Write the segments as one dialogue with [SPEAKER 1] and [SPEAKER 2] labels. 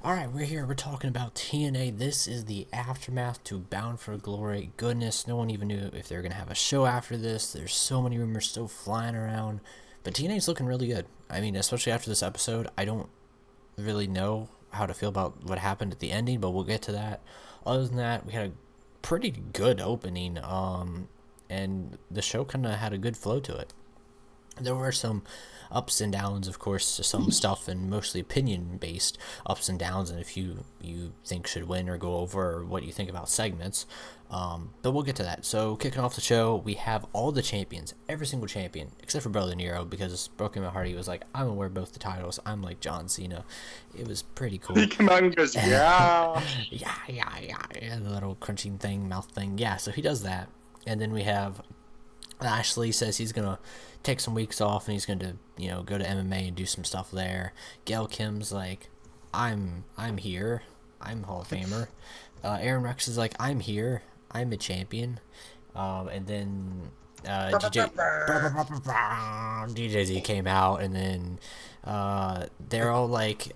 [SPEAKER 1] Alright, we're here. We're talking about TNA. This is the aftermath to Bound for Glory. Goodness, no one even knew if they were going to have a show after this. There's so many rumors still flying around. But TNA's looking really good. I mean, especially after this episode, I don't really know how to feel about what happened at the ending, but we'll get to that. Other than that, we had a pretty good opening, and the show kind of had a good flow to it. There were some ups and downs, of course, some stuff, and mostly opinion-based ups and downs, and if you think should win or go over, or what you think about segments. But we'll get to that. So, kicking off the show, we have all the champions, every single champion, except for Brother Nero, because Broken My Heart, he was like, I'm going to wear both the titles. I'm like John Cena. It was pretty cool.
[SPEAKER 2] He came out and goes, yeah.
[SPEAKER 1] yeah, the little crunching thing, mouth thing. Yeah, so he does that. And then we have Lashley says he's going to take some weeks off and he's going to, go to MMA and do some stuff there. Gail Kim's like, I'm here. I'm Hall of Famer. Aaron Rex is like, I'm here. I'm a champion. And then DJ Z came out, and then they're all like,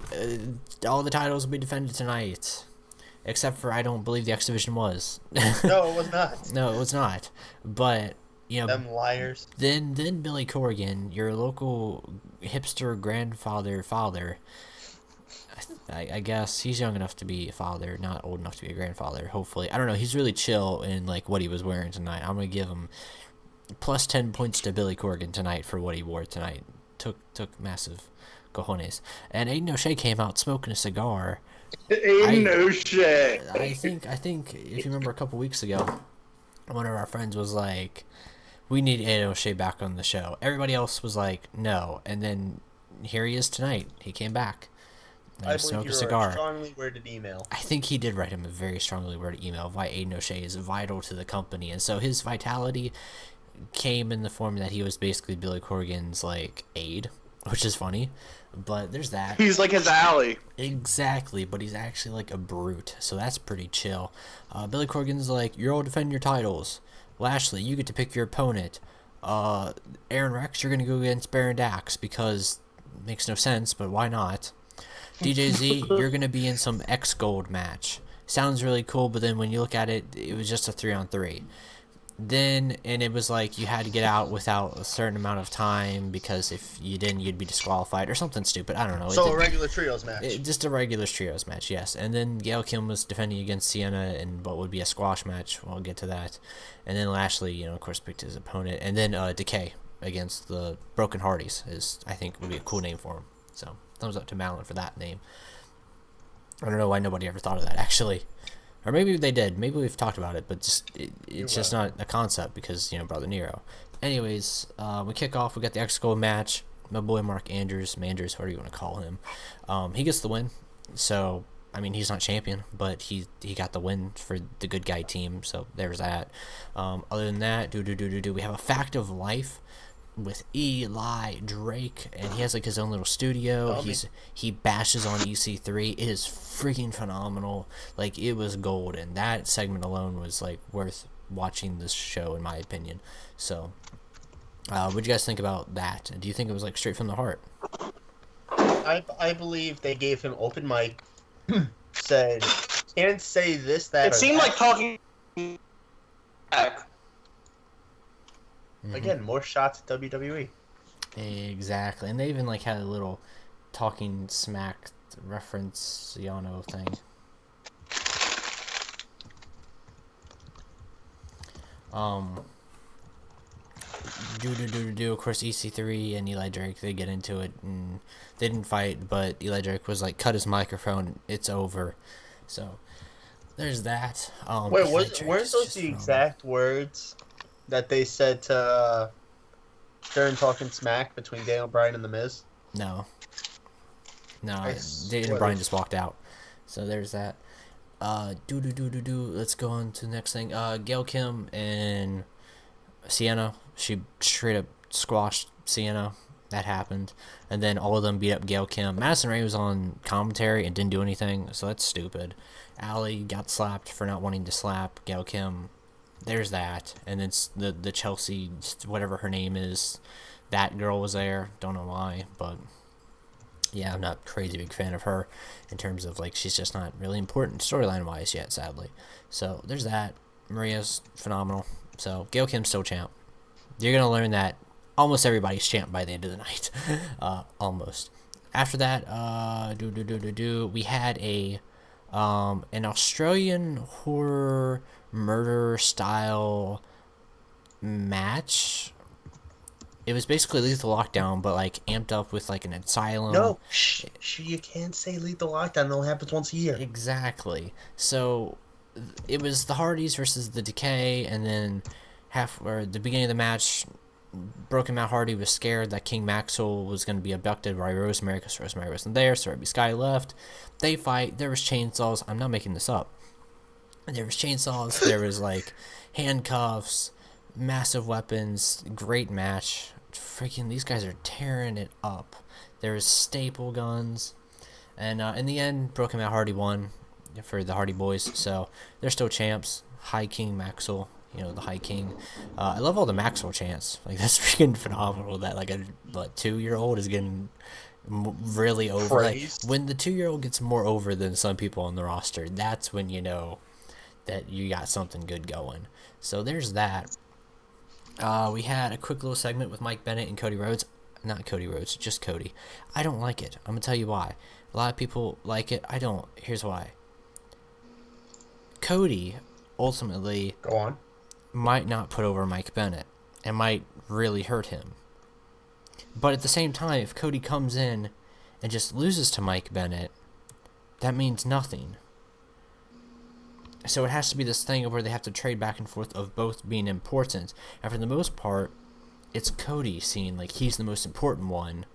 [SPEAKER 1] all the titles will be defended tonight. Except for I don't believe the X Division was.
[SPEAKER 3] No, it was not.
[SPEAKER 1] No, it was not. But
[SPEAKER 3] them liars.
[SPEAKER 1] Then Billy Corgan, your local hipster father. I guess he's young enough to be a father, not old enough to be a grandfather. Hopefully, I don't know. He's really chill in like what he was wearing tonight. I'm gonna give him plus 10 points to Billy Corgan tonight for what he wore tonight. Took massive cojones. And Aiden O'Shea came out smoking a cigar.
[SPEAKER 2] Ain't no shit.
[SPEAKER 1] I think if you remember a couple weeks ago, one of our friends was like, we need Aiden O'Shea back on the show. Everybody else was like, no. And then here he is tonight. He came back.
[SPEAKER 3] I believe you wrote a strongly worded email.
[SPEAKER 1] I think he did write him a very strongly worded email of why Aiden O'Shea is vital to the company. And so his vitality came in the form that he was basically Billy Corgan's like aide, which is funny. But there's that.
[SPEAKER 2] He's like his ally.
[SPEAKER 1] Exactly, but he's actually like a brute, so that's pretty chill. Billy Corgan's like, you're all defending your titles. Lashley, you get to pick your opponent. Aaron Rex, you're going to go against Baron Dax because it makes no sense, but why not? DJ Z, you're going to be in some X Gold match. Sounds really cool, but then when you look at it, it was just a 3-on-3. And it was like you had to get out without a certain amount of time because if you didn't, you'd be disqualified or something stupid. I don't know.
[SPEAKER 3] So a regular trios match.
[SPEAKER 1] Just a regular trios match, yes. And then Gail Kim was defending against Sienna in what would be a squash match. We'll get to that. And then Lashley, of course, picked his opponent. And then Decay against the Broken Hardys I think would be a cool name for him. So thumbs up to Malin for that name. I don't know why nobody ever thought of that, actually. Or maybe they did. Maybe we've talked about it, but it's just not a concept because, Brother Nero. Anyways, we kick off. We got the X-Gold match. My boy Mark Andrews, whatever you want to call him. He gets the win. So, I mean, he's not champion, but he got the win for the good guy team. So, there's that. Other than that, we have a fact of life with Eli Drake, and he has like his own little studio. He bashes on EC3. It is freaking phenomenal. Like, it was gold, and that segment alone was like worth watching this show in my opinion. So what do you guys think about that? Do you think it was like straight from the heart?
[SPEAKER 3] I believe they gave him open mic, said can't say this, that,
[SPEAKER 2] it seemed like talking back.
[SPEAKER 3] Again, more shots at WWE.
[SPEAKER 1] Exactly. And they even like had a little talking smack reference Yano thing. Of course, EC3 and Eli Drake, they get into it, and they didn't fight, but Eli Drake was like, cut his microphone, it's over. So there's that.
[SPEAKER 3] Wait, weren't those the exact words that they said to during talking smack between Daniel Bryan and The Miz?
[SPEAKER 1] No, Daniel Bryan just walked out. So there's that. Let's go on to the next thing. Gail Kim and Sienna. She straight up squashed Sienna. That happened. And then all of them beat up Gail Kim. Madison Ray was on commentary and didn't do anything, so that's stupid. Allie got slapped for not wanting to slap Gail Kim. There's that. And then the Chelsea, whatever her name is, that girl was there. Don't know why, but Yeah, I'm not a crazy big fan of her in terms of, like, she's just not really important storyline-wise yet, sadly. So, there's that. Maria's phenomenal. So, Gail Kim's still champ. You're going to learn that almost everybody's champ by the end of the night. Almost. After that, we had an Australian horror murder style match. It was basically Lethal Lockdown, but like amped up with like an asylum.
[SPEAKER 3] No, you can't say Lethal Lockdown. It only happens once a year.
[SPEAKER 1] Exactly. So it was the Hardys versus the Decay, and then the beginning of the match, Broken Matt Hardy was scared that King Maxwell was going to be abducted by Rosemary because Rosemary wasn't there, so Ruby Sky left. They fight. There was chainsaws. I'm not making this up. There was chainsaws. There was like handcuffs, massive weapons. Great match. Freaking, these guys are tearing it up. There was staple guns, and in the end, Broken Matt Hardy won for the Hardy Boys. So they're still champs. High King Maxwell. The High King. I love all the Maxwell chants. Like, that's freaking phenomenal that, like, a 2-year-old is getting really over. Like, when the 2-year-old gets more over than some people on the roster, that's when you know that you got something good going. So there's that. We had a quick little segment with Mike Bennett and Cody Rhodes. Not Cody Rhodes, just Cody. I don't like it. I'm going to tell you why. A lot of people like it. I don't. Here's why. Cody, ultimately...
[SPEAKER 3] Go on.
[SPEAKER 1] might not put over Mike Bennett and might really hurt him. But at the same time, if Cody comes in and just loses to Mike Bennett, that means nothing. So it has to be this thing where they have to trade back and forth of both being important. And for the most part, it's Cody seeing like he's the most important one.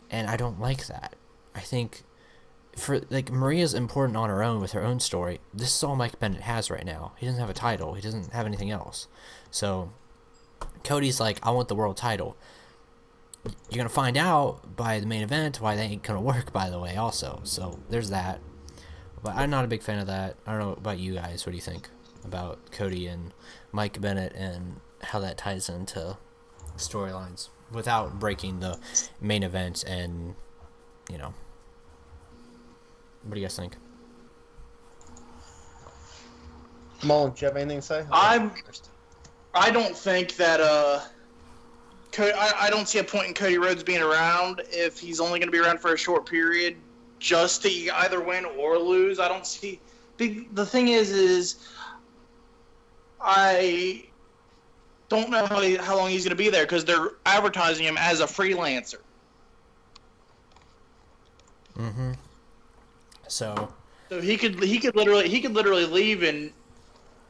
[SPEAKER 1] And I don't like that. I think Maria's important on her own with her own story. This is all Mike Bennett has right now. He doesn't have a title. He doesn't have anything else. So Cody's like, I want the world title. You're going to find out by the main event why they ain't going to work, by the way, also. So there's that. But I'm not a big fan of that. I don't know about you guys. What do you think about Cody and Mike Bennett and how that ties into storylines without breaking the main event and, what do you guys think?
[SPEAKER 3] Mullen, do you have anything to say?
[SPEAKER 2] I don't think that I don't see a point in Cody Rhodes being around if he's only going to be around for a short period, just to either win or lose. I don't see. The thing is I don't know how long he's going to be there because they're advertising him as a freelancer.
[SPEAKER 1] Mm-hmm. So
[SPEAKER 2] he could literally leave in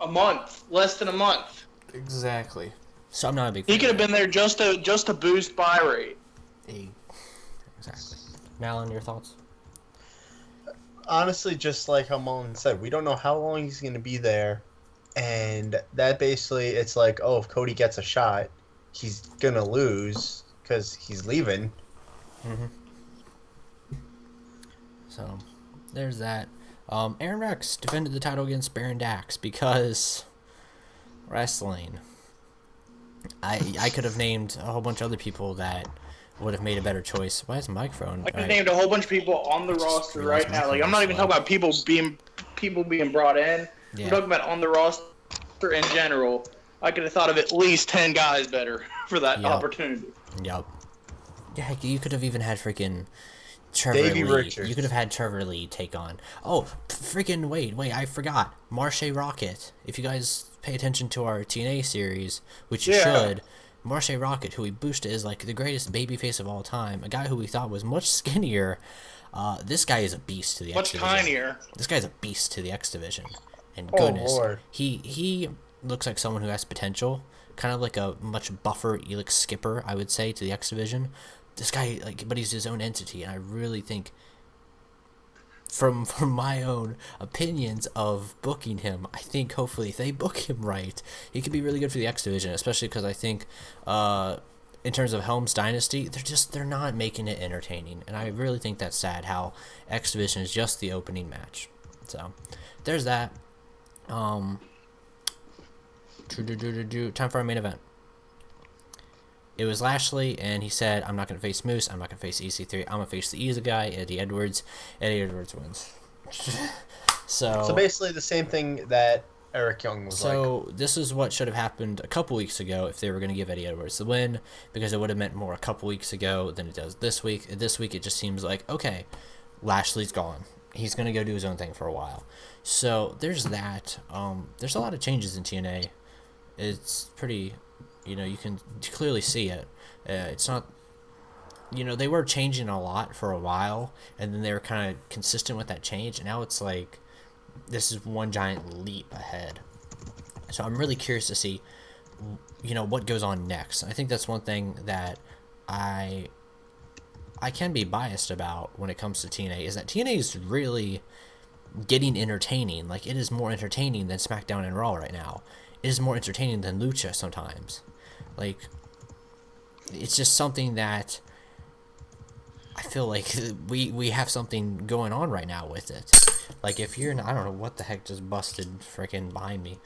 [SPEAKER 2] a month, less than a month.
[SPEAKER 1] Exactly. So I'm not a big fan.
[SPEAKER 2] He could have been there just to boost buy rate.
[SPEAKER 1] Exactly. Malin, your thoughts?
[SPEAKER 3] Honestly, just like how Mullen said, we don't know how long he's going to be there, and that basically, it's like, oh, if Cody gets a shot, he's going to lose because he's leaving.
[SPEAKER 1] Mm-hmm. So there's that. Aaron Rex defended the title against Baron Dax because wrestling. I could have named a whole bunch of other people that would have made a better choice. Why is the microphone?
[SPEAKER 2] I could have named a whole bunch of people on the roster right now. Like, I'm not even talking about people being brought in.
[SPEAKER 1] Yeah.
[SPEAKER 2] I'm talking about on the roster in general. I could have thought of at least 10 guys better for that opportunity.
[SPEAKER 1] Yep. Yeah, heck, you could have even had freaking Trevor
[SPEAKER 3] Davey
[SPEAKER 1] Lee.
[SPEAKER 3] Richards.
[SPEAKER 1] You could have had Trevor Lee take on. Oh, freaking wait, I forgot. Marshe Rockett. If you guys pay attention to our TNA series, which you should, Marshe Rockett, who we boosted as like the greatest babyface of all time, a guy who we thought was much skinnier. This guy is a beast to the X Division.
[SPEAKER 2] Much tinier.
[SPEAKER 1] This guy's a beast to the X Division. And goodness,
[SPEAKER 3] Lord.
[SPEAKER 1] he looks like someone who has potential. Kind of like a much buffer Elix Skipper, I would say, to the X Division. This guy, but he's his own entity, and I really think, from my own opinions of booking him, I think hopefully if they book him right, he could be really good for the X Division, especially because I think, in terms of Helm's Dynasty, they're not making it entertaining, and I really think that's sad how X Division is just the opening match. So, there's that. Time for our main event. it was Lashley, and he said, I'm not going to face Moose, I'm not going to face EC3, I'm going to face the easy guy, Eddie Edwards. Eddie Edwards wins.
[SPEAKER 3] So basically the same thing that Eric Young was like.
[SPEAKER 1] So this is what should have happened a couple weeks ago if they were going to give Eddie Edwards the win, because it would have meant more a couple weeks ago than it does this week. This week it just seems like, okay, Lashley's gone. He's going to go do his own thing for a while. So there's that. There's a lot of changes in TNA. It's pretty, you can clearly see it. It's not, they were changing a lot for a while, and then they were kind of consistent with that change, and now it's like this is one giant leap ahead. So I'm really curious to see, what goes on next. I think that's one thing that I can be biased about when it comes to TNA, is that TNA is really getting entertaining. Like, it is more entertaining than SmackDown and Raw right now. It is more entertaining than Lucha sometimes. Like, it's just something that I feel like we have something going on right now with it. Like, if you're I don't know what the heck just busted freaking behind me,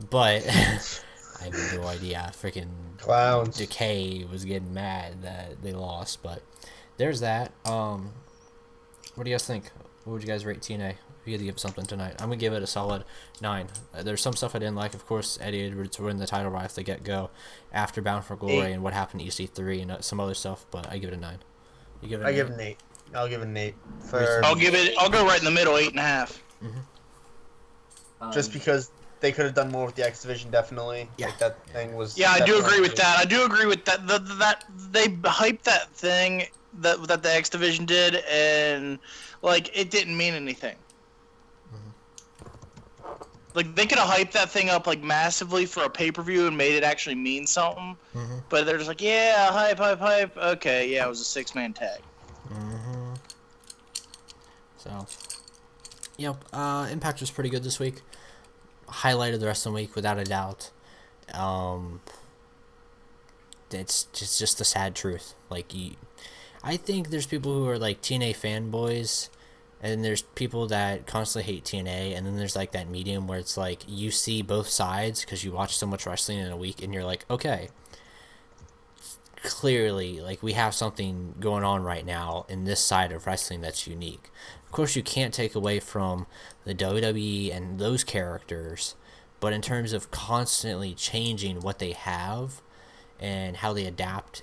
[SPEAKER 1] but I have no idea. Freaking
[SPEAKER 3] Clowns.
[SPEAKER 1] Decay was getting mad that they lost, but there's that. What do you guys think? What would you guys rate TNA? If you had to give something tonight, I'm gonna give it a solid 9. There's some stuff I didn't like. Of course, Eddie Edwards win the title right off the get-go after Bound for Glory
[SPEAKER 3] 8.
[SPEAKER 1] and what happened to EC3 and some other stuff, but I give it a 9. You give it
[SPEAKER 3] I give it an 8. I'll give it an 8.
[SPEAKER 2] I'll go right in the middle, 8.5.
[SPEAKER 3] Just because they could have done more with the X Division, definitely.
[SPEAKER 1] Yeah.
[SPEAKER 3] Like, that thing was.
[SPEAKER 2] Yeah, I do agree with that. I do agree with that. That they hyped that thing that the X Division did, and like it didn't mean anything. Like, they could have hyped that thing up like massively for a pay-per-view and made it actually mean something. But they're just like, yeah, hype. Okay, yeah, it was a 6-man tag.
[SPEAKER 1] So, Impact was pretty good this week. Highlighted the rest of the week without a doubt. It's just the sad truth. Like, I think there's people who are like TNA fanboys, and there's people that constantly hate TNA, and then there's like that medium where it's like you see both sides because you watch so much wrestling in a week, and you're like, okay, clearly, like, we have something going on right now in this side of wrestling that's unique. Of course, you can't take away from the WWE and those characters, but in terms of constantly changing what they have and how they adapt,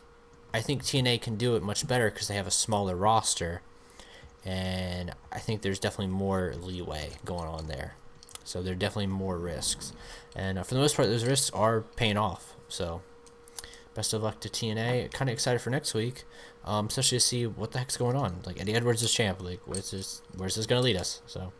[SPEAKER 1] I think TNA can do it much better because they have a smaller roster, and I think there's definitely more leeway going on there. So there are definitely more risks, and for the most part, those risks are paying off. So best of luck to TNA. Kind of excited for next week, especially to see what the heck's going on. Like, Eddie Edwards is champ. Like, where's this going to lead us? So.